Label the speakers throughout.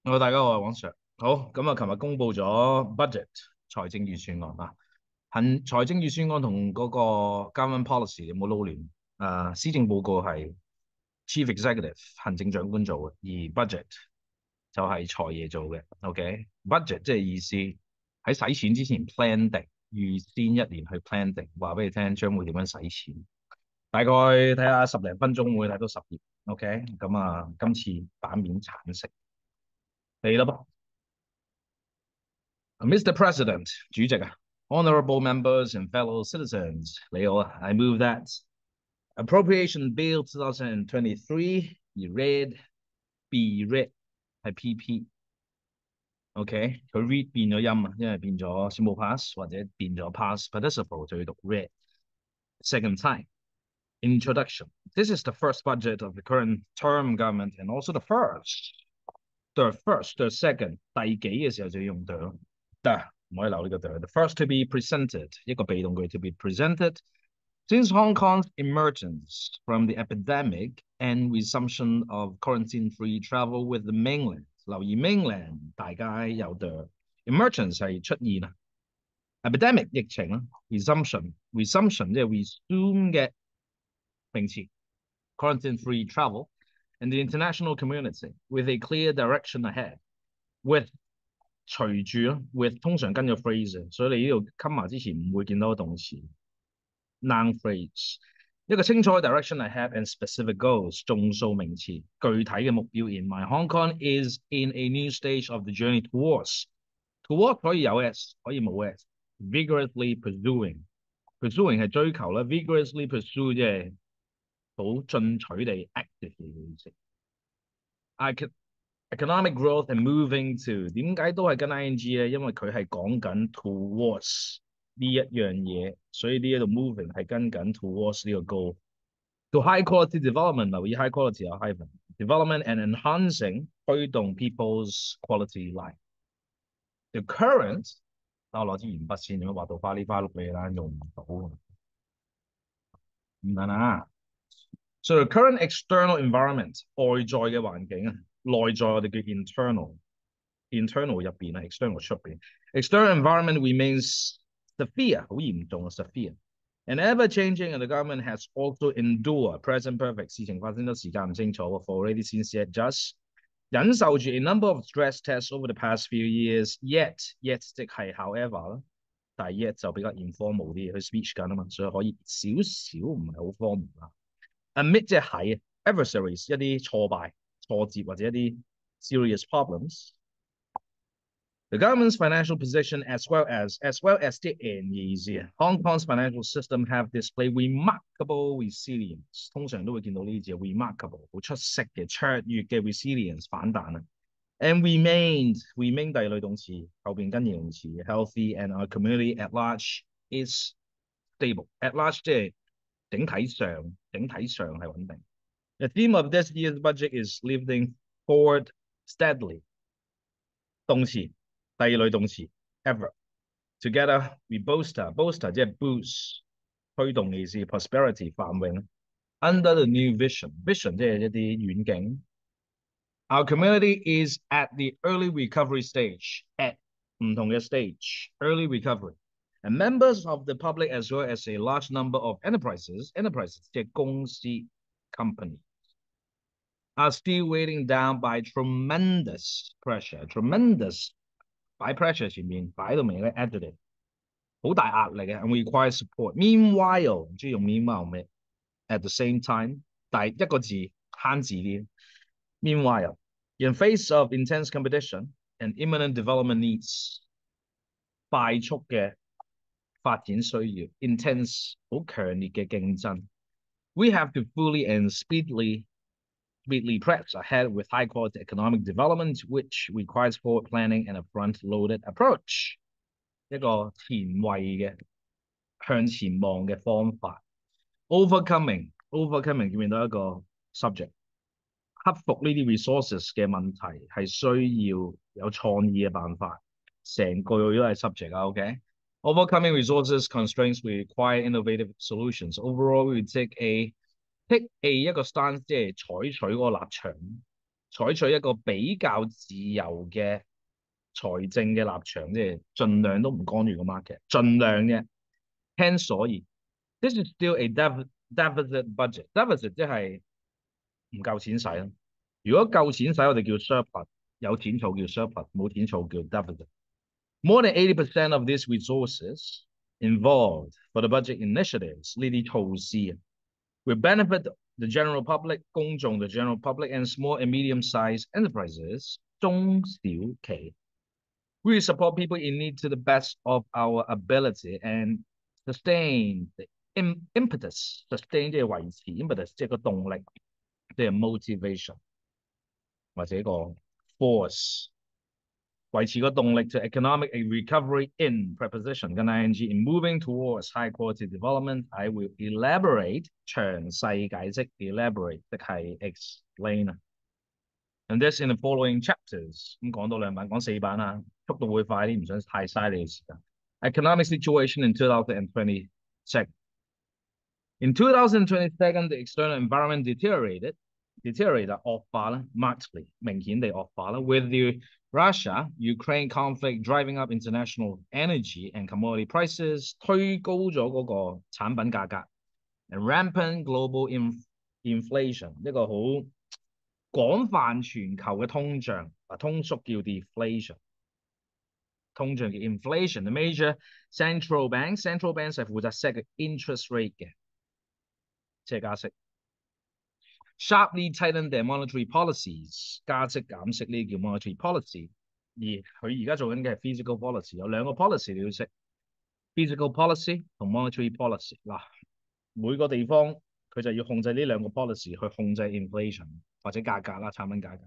Speaker 1: Hello，大家好，我係黃 sir。好，咁啊，琴日公布咗 budget 財政預算案啊。財政預算案同嗰個 government policy 有冇撈亂？施政報告係 chief executive 行政長官做嘅，而 budget 就係財爺做嘅。OK，budget 即係意思喺使錢之前 plan 定，預先一年去 plan 定，話俾你聽將會點樣使錢。大概睇下十零分鐘會睇到10頁。OK，咁啊，今次版面橙色，嚟啦噃。Mr. President, 主席啊 Honorable members and fellow citizens, 你好啊 I move that Appropriation Bill 2023 be read 係 PP。OK，佢 read 變咗音啊，因為變咗 simple past 或者變咗 past participle 就要讀 read。Second time, introduction. This is the first budget of the current term government and also the second 第幾嘅時候就要用 the 唔可以留呢個 the first to be presented 一個被動句 to be presented since Hong Kong's emergence from the epidemic and resumption of quarantine-free travel with the mainland。留意 mainland 大家有 the emergence 係出現啊 ，epidemic 疫情啦 ，resumption 即係 resume 嘅名詞 ，quarantine-free travel and the international community with a clear direction ahead with 隨住咯 with 通常跟咗 phrase， 所以你呢度 comma 之前唔會見到個動詞 noun phrase， 一個清楚嘅 direction ahead and specific goals 眾數名詞，具體嘅目標 in mind。Hong Kong is in a new stage of the journey towards 可以有 s 可以冇 s vigorously pursuing 係追求啦 vigorously pursue 即係好進取地 actively 嘅意思。Economic growth and moving to 點解都係跟 ing 咧？因為佢係講緊 towards 呢一樣嘢，所以呢一度 moving 係跟緊 towards 呢個 goal。To high quality development 留意 high quality 有 hyphen development and enhancing 推動 people's quality life。The current 我攞支鉛筆先，咁樣畫到花哩花碌俾你啦，用唔到。唔得啊！So the current external environment 外在嘅環境啊，內在我哋叫 internal 入邊啊 ，external 出邊。External environment remains severe 好嚴重啊 severe and ever changing and the government has also endured present perfect 事情發生咗時間唔清楚 for already since yet just 忍受住 a number of stress tests over the past few years yet 即係 however 啦，但係 yet 就比較 informal 啲，佢 speech 緊啊嘛，所以可以少少唔係好 formal 啦。Admit 即係 adversaries 一啲挫敗、挫折或者一啲 serious problems。The government's financial position as well as 啲 and 嘅意思啊。Hong Kong's financial system have displayed remarkable resilience， 通常都會見到呢啲字 remarkable 好出色嘅卓越嘅 resilience 反彈啊。And remain 第二類動詞後邊跟形容詞 healthy and our community at large is stable。at large 即係整體上係穩定。The theme of this year's budget is lifting forward steadily。動詞，第二類動詞 ever。Together we bolster 即係 boost 推動嘅意思 ，prosperity 繁榮。Under the new vision 即係一啲遠景。Our community is at the early recovery stage at 唔同嘅 stage early recovery。And members of the public as well as a large number of enterprises 即係公司 company are still weighing down by tremendous pressure。tremendous 擺 pressure 前面擺到明咧 adjective 好大壓力嘅 and require support。Meanwhile 唔中意用 meanwhile 咩 ？At the same time， 但係一個字慳字啲。Meanwhile in face of intense competition and imminent development needs， 快速嘅發展需要 intense 好強烈嘅競爭 ，we have to fully and speedily press ahead with high quality economic development, which requires forward planning and a front-loaded approach。一個前衛嘅向前望嘅方法。Overcoming 見唔見到一個 subject？克服呢啲 resources 嘅問題係需要有創意嘅辦法，成個都係 subject 啊 ，OK？Overcoming resources constraints require innovative solutions. Overall, we take a 一個 stance， 即係採取嗰個立場，採取一個比較自由嘅財政嘅立場，即係盡量都唔干預個 market，盡量嘅。Hence 所以 ，this is still a deficit budget。deficit 即係唔夠錢使啦。如果夠錢使，我哋叫 surplus， 有錢儲叫 surplus， 冇錢儲叫 deficit。More than 80% of these resources involved for the budget initiatives 呢啲措施 will benefit the general public 公眾 the general public and small and medium-sized enterprises 中小企。We support people in need to the best of our ability and sustain the impetus sustain 即係維持 impetus 即係個動力，即係 motivation 或者個 force。維持個動力 to economic recovery in preposition 跟 ing in moving towards high quality development. I will elaborate 詳細解釋 elaborate 即係 explain 啊。And this in the following chapters 咁講到2版，講4版啦，速度會快啲，唔想太嘥你嘅時間。Economic situation in 2022. In 2022, the external environment deteriorated 惡化啦 ，markedly 明顯地惡化啦 ，with the Russia-Ukraine conflict driving up international energy and commodity prices 推高咗嗰個產品價格 ，and rampant global inflation 一個好廣泛全球嘅通脹，通縮叫 deflation， 通脹叫 inflation。The major central banks 係負責 set 嘅 interest rate 嘅，即係加息。Sharply tighten their monetary policies 加息減息呢啲叫 monetary policy， 而佢而家做緊嘅係 physical policy， 有2個 policy 你要識 physical policy 同 monetary policy。嗱，每個地方佢就要控制呢2個 policy 去控制 inflation 或者價格啦，產品價格。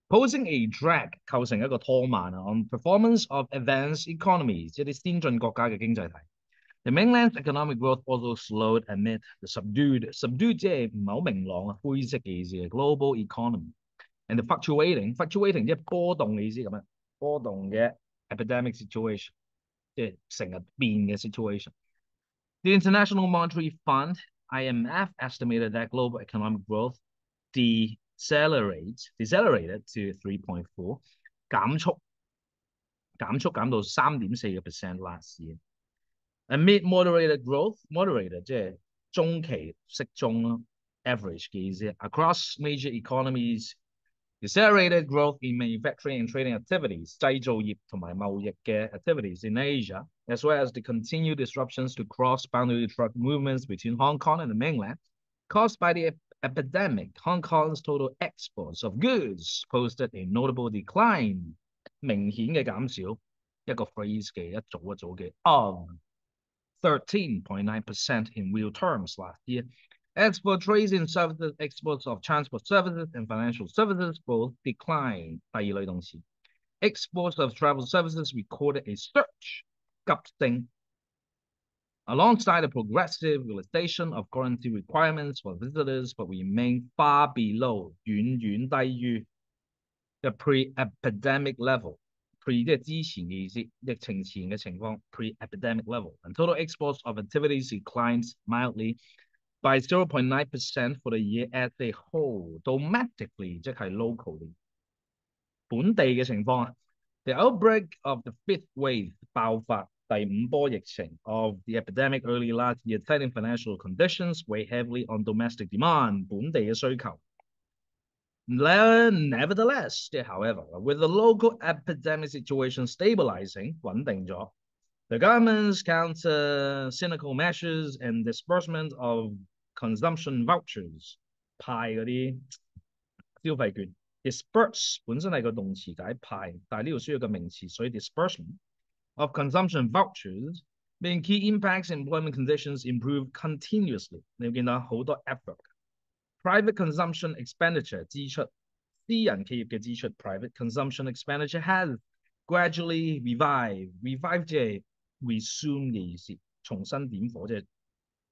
Speaker 1: Posing a drag 構成一個拖慢 on performance of advanced economies 即係啲先進國家嘅經濟體。The mainland's economic growth also slowed amid the subdued 即係唔係好明朗啊，灰色嘅意思 global economy and the fluctuating 即係波動嘅意思咁樣，波動嘅 epidemic situation 即係成日變嘅 situation。The International Monetary Fund IMF estimated that global economic growth decelerated to 3.4 減速減到 3.4% last year。Amid moderated growth, moderated 即係中期適中咯 ，average 嘅意思。Across major economies, decelerated growth in manufacturing and trading activities 製造業同埋貿易嘅 activities in Asia, as well as the continued disruptions to cross-boundary truck movements between Hong Kong and the mainland, caused by the epidemic. Hong Kong's total exports of goods posted a notable decline， 明顯嘅減少，一個 phrase 嘅一組嘅 of。13.9% in real terms last year. As for trades in services, exports of transport services and financial services both declined. 第二類動詞 Exports of travel services recorded a surge 急升 alongside the progressive realization of quarantine requirements for visitors, but remain far below 遠遠低於 the pre-epidemic level。pre 即係之前嘅意思，疫情前嘅情況 pre-epidemic level。And total exports of activities declined mildly by 0.9% for the year as a whole. Domestically 即係 locally 本地嘅情況啊。The outbreak of the 5th wave 爆發第5波疫情 of the epidemic early last year, tightening financial conditions weigh heavily on domestic demand 本地嘅需求。Nevertheless, however, with the local epidemic situation stabilizing 穩定咗 the government's counter-cyclical measures and disbursement of consumption vouchers 派嗰啲消費券 disperse 本身係個動詞解派，但係呢度需要個名詞，所以 disbursement of consumption vouchers being key impacts employment conditions improve continuously。你會見到好多 effort。Private consumption expenditure 支出，私人企業嘅支出 private consumption expenditure has gradually revive 即係 resume 嘅意思，重新點火即係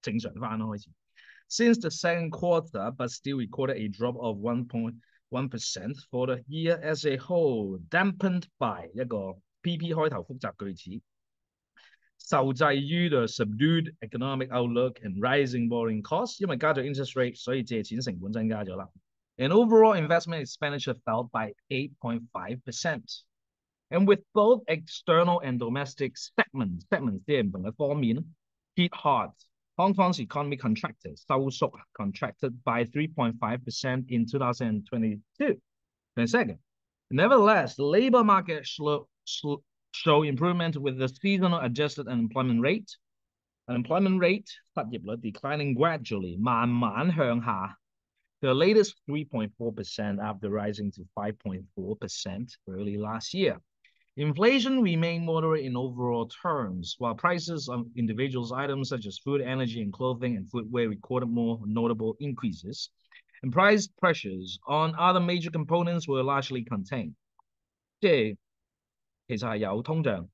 Speaker 1: 正常翻咯開始。Since the second quarter, but still recorded a drop of 1.1% for the year as a whole, dampened by 一個 PP 開頭複雜句子。受制於 the subdued economic outlook and rising borrowing costs， 因為加咗 interest rate， 所以借錢成本增加咗啦。and overall investment expenditure fell by 8.5%. And with both external and domestic segments 即係唔同嘅方面 hit hard. Hong Kong's economy contracted by 3.5% in 2022. Nevertheless, the labor market show improvement with the seasonal adjusted unemployment rate. Unemployment rate 失業率 declining gradually 慢慢向下. The latest 3.4% after rising to 5.4% early last year. Inflation remained moderate in overall terms, while prices of individual items such as food, energy, and clothing and footwear recorded more notable increases, and price pressures on other major components were largely contained. 即係其實係有通脹，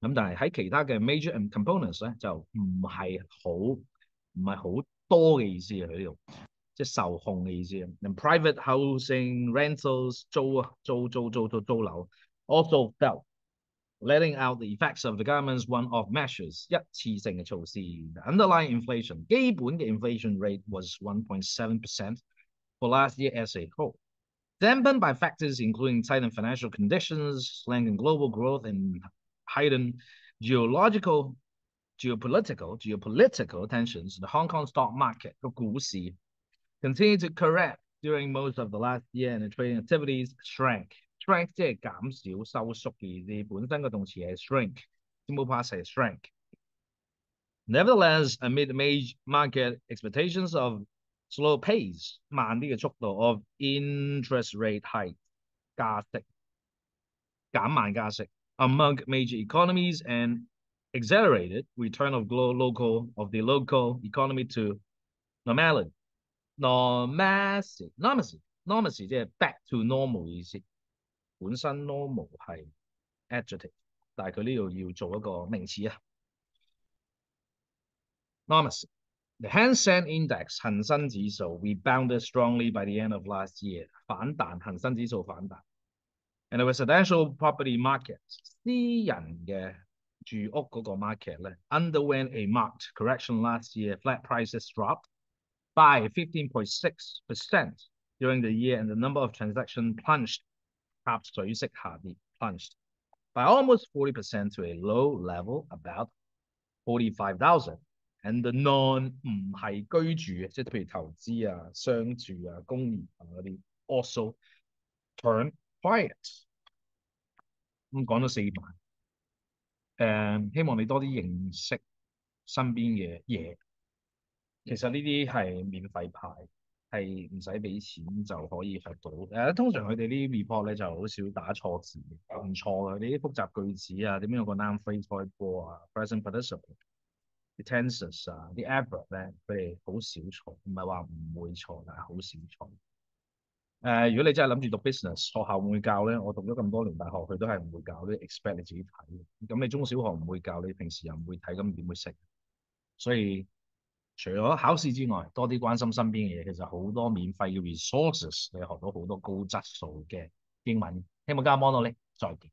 Speaker 1: 咁但係喺其他嘅 major components 咧就唔係好多嘅意思喺呢度，即係受控嘅意思。And private housing, rentals 租樓 also fell, letting out the effects of the government's one-off measures 一次性嘅措施。The underlying inflation 基本嘅 inflation rate was 1.7% for last year as a whole, dampened by factors including tightened financial conditions, slackened global growth, and heightened geopolitical tensions. The Hong Kong stock market 個股市 continued to correct during most of the last year, and the trading activities shrank 即係減少收縮嘅意思，本身個動詞係 shrink，simple past 係 shrank. Nevertheless, amid major market expectations of slow pace 慢啲嘅速度 of interest rate hike 減慢加息 among major economies and accelerated return of the local economy to normalcy 即係 back to normal 意思。本身 normal 係 adjective， 但係佢呢度要做一個名詞啊。Normalcy. The Hang Seng Index 恒生指數 rebounded strongly by the end of last year， 反彈，恒生指數反彈。And the residential property market 私人嘅住屋嗰個 market 咧 underwent a marked correction last year. Flat prices dropped by 15.6% during the year, and the number of transactions plunged 插水式下跌 plunged by almost 40% to a low level about 45,000. And the non 唔係居住嘅，即係譬如投資啊、商住啊、工業啊嗰啲 also turn quiet。咁講咗4萬，希望你多啲認識身邊嘅嘢。其實呢啲係免費派，係唔使俾錢就可以學到。通常佢哋啲 report 咧就好少打錯字，唔錯嘅。你啲複雜句子啊，點樣有個 noun phrase 開波啊 ，present participle。啲 tenses 啊，啲 adverb 咧，佢哋好少錯，唔係話唔會錯，但係好少錯。如果你真係諗住讀 business， 學校會教咧，我讀咗咁多年大學，佢都係唔會教，你 expect 你自己睇。咁你中小學唔會教，你平時又唔會睇，咁點會識？所以除咗考試之外，多啲關心身邊嘅嘢，其實好多免費嘅 resources，你學到好多高質素嘅英文。希望今日幫到你，再見。